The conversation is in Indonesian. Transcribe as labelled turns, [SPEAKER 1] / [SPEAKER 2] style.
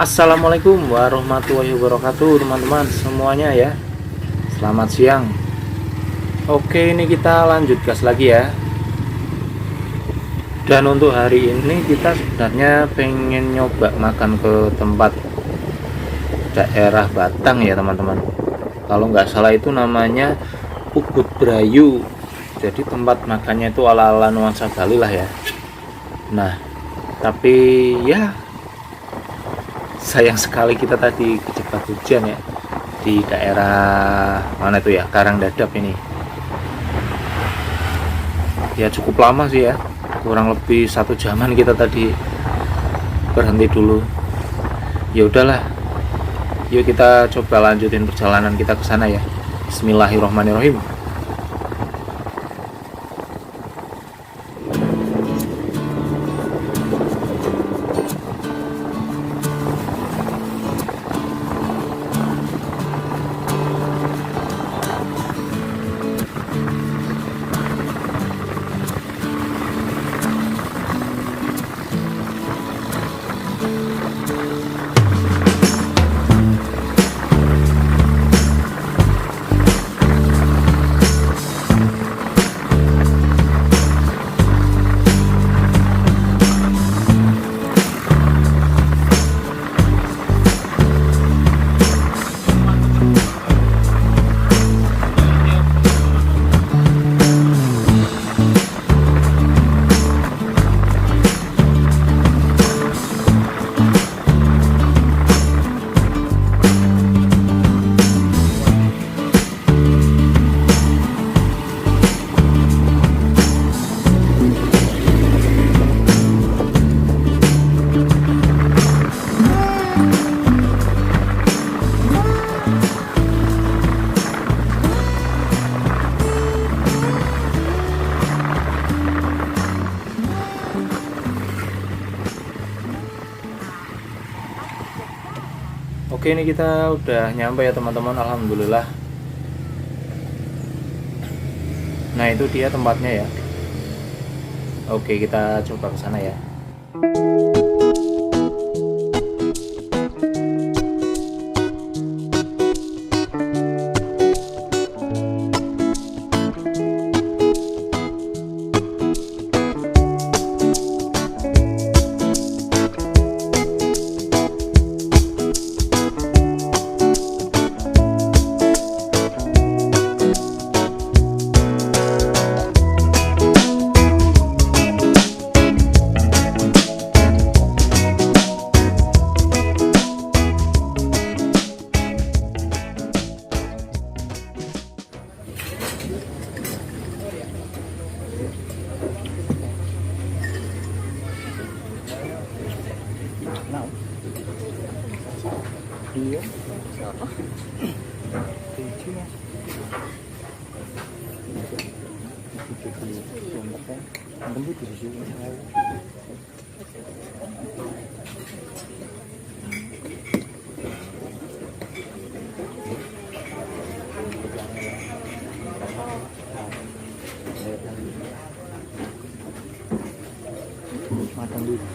[SPEAKER 1] Assalamualaikum warahmatullahi wabarakatuh teman-teman semuanya ya. Selamat siang. Oke, ini kita lanjut gas lagi ya. Dan untuk hari ini kita sebenarnya pengen nyoba makan ke tempat daerah Batang ya teman-teman. Kalau nggak salah itu namanya Ubud Brayu. Jadi tempat makannya itu ala-ala nuansa Bali lah ya. Nah, tapi ya sayang sekali kita tadi kejebak hujan ya di daerah mana itu ya, Karangdadap ini. Ya cukup lama sih ya, kurang lebih 1 jaman kita tadi berhenti dulu. Ya udahlah, yuk kita coba lanjutin perjalanan kita ke sana ya. Bismillahirrahmanirrahim. Oke, ini kita udah nyampe ya teman-teman, alhamdulillah. Nah, itu dia tempatnya ya. Oke, kita coba ke sana ya. Iya. Makan dulu.